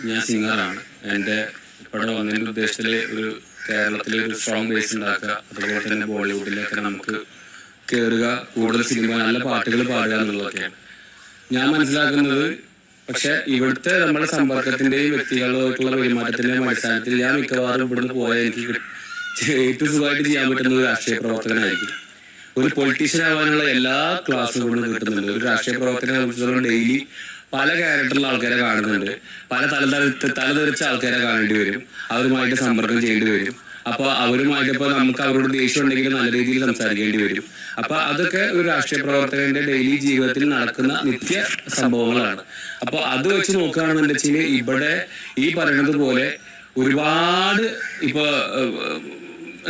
ഞാൻ സിംഗറാണ്. എൻ്റെ ഇവിടെ വന്നതിൻ്റെ ഉദ്ദേശത്തിൽ ഒരു കേരളത്തിലെ ഒരു സ്ട്രോങ് ബേസ് ഉണ്ടാക്കുക, അതുപോലെ തന്നെ ബോളിവുഡിലൊക്കെ നമുക്ക് കയറുക, കൂടുതൽ സിനിമ നല്ല പാട്ടുകൾ പാടുക എന്നുള്ളതൊക്കെയാണ് ഞാൻ മനസ്സിലാക്കുന്നത്. പക്ഷെ ഇവിടുത്തെ നമ്മുടെ സമ്പർക്കത്തിന്റെയും വ്യക്തികളുമായിട്ടുള്ള പെരുമാറ്റത്തിന്റെയും അടിസ്ഥാനത്തിൽ ഞാൻ മിക്കവാറും ഇവിടുന്ന് പോയാൽ എനിക്ക് ഏറ്റവും സുഖമായിട്ട് ചെയ്യാൻ പറ്റുന്ന ഒരു രാഷ്ട്രീയ പ്രവർത്തകനായിരിക്കും. ഒരു പൊളിറ്റീഷ്യൻ ആവാനുള്ള എല്ലാ ക്ലാസ്സും ഇവിടുന്ന് കിട്ടുന്നുണ്ട്. ഒരു രാഷ്ട്രീയ പ്രവർത്തകനെ സംബന്ധിച്ചിടത്തോളം ഡെയിലി പല ക്യാരക്ടറിലുള്ള ആൾക്കാരെ കാണുന്നുണ്ട്, പല തലതെറിച്ച ആൾക്കാരെ കാണേണ്ടി വരും, അവരുമായിട്ട് സമ്പർക്കം ചെയ്യേണ്ടി വരും. അപ്പൊ അവരുമായിട്ട് ഇപ്പൊ നമുക്ക് അവരോട് ദേഷ്യം ഉണ്ടെങ്കിൽ നല്ല രീതിയിൽ സംസാരിക്കേണ്ടി വരും. അപ്പൊ അതൊക്കെ ഒരു രാഷ്ട്രീയ പ്രവർത്തകന്റെ ഡെയിലി ജീവിതത്തിൽ നടക്കുന്ന നിത്യ സംഭവങ്ങളാണ്. അപ്പൊ അത് വെച്ച് നോക്കുകയാണെന്നുണ്ടെങ്കിൽ ഇവിടെ ഈ പറയുന്നത് പോലെ ഒരുപാട് ഇപ്പൊ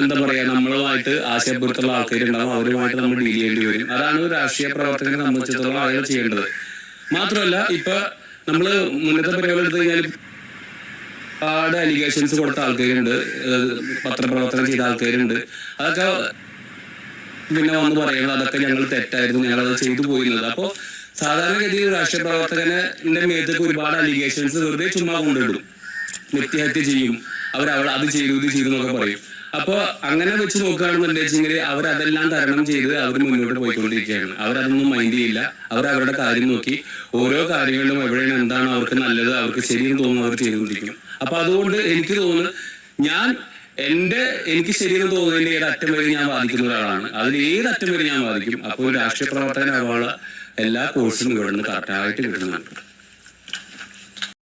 എന്താ പറയാ, നമ്മളുമായിട്ട് ആശയപൂർത്തുള്ള ആൾക്കാരുണ്ടാവും, അവരുമായിട്ട് നമ്മൾ ഡീൽ ചെയ്യേണ്ടി വരും. അതാണ് ഒരു രാഷ്ട്രീയ പ്രവർത്തകനെ സംബന്ധിച്ചിടത്തോളം അയാൾ ചെയ്യേണ്ടത്. മാത്രമല്ല ഇപ്പൊ നമ്മള് മുന്നത്തെ പരിപാടി എടുത്തു കഴിഞ്ഞാൽ ഒരുപാട് അലിഗേഷൻസ് കൊടുത്ത ആൾക്കാരുണ്ട്, പത്രപ്രവർത്തനം ചെയ്ത ആൾക്കാരുണ്ട്. അതൊക്കെ പിന്നെ വന്ന് പറയുന്നത് അതൊക്കെ ഞങ്ങൾ തെറ്റായിരുന്നു, ഞങ്ങളത് ചെയ്തു പോയിരുന്നത്. അപ്പൊ സാധാരണഗതിയിൽ രാഷ്ട്രീയ പ്രവർത്തകന്റെ മേത്തേക്ക് ഒരുപാട് അലിഗേഷൻസ് വെറുതെ ചുമ്മാ കൊണ്ടിടും, വ്യക്തിഹത്യ ചെയ്യും, അത് ചെയ്തു ഇത് ചെയ്തു എന്നൊക്കെ പറയും. അപ്പൊ അങ്ങനെ വെച്ച് നോക്കുകയാണെന്നുണ്ടെങ്കിൽ അവരതെല്ലാം തരണം ചെയ്ത് അവർ മുന്നോട്ട് പോയിക്കൊണ്ടിരിക്കുകയാണ്. അവരതൊന്നും മൈൻഡ് ചെയ്യില്ല. അവരുടെ കാര്യം നോക്കി ഓരോ കാര്യങ്ങളിലും എവിടെയാണ് എന്താണ് അവർക്ക് നല്ലത്, അവർക്ക് ശരിയെന്ന് തോന്നുന്നു അവർ ചെയ്തുകൊണ്ടിരിക്കും. അപ്പൊ അതുകൊണ്ട് എനിക്ക് തോന്നുന്നു എനിക്ക് ശരിയെന്ന് തോന്നുന്നതിന്റെ ഏതറ്റം വരെ ഞാൻ വാദിക്കുന്ന ഒരാളാണ്. അതിൽ ഏതറ്റം വരെ ഞാൻ വാദിക്കും. അപ്പോൾ രാഷ്ട്രീയ പ്രവർത്തകനാവാനുള്ള എല്ലാ കോഴ്സും ഇവിടെ നിന്ന് കറക്റ്റായിട്ട് കിട്ടുന്നുണ്ട്.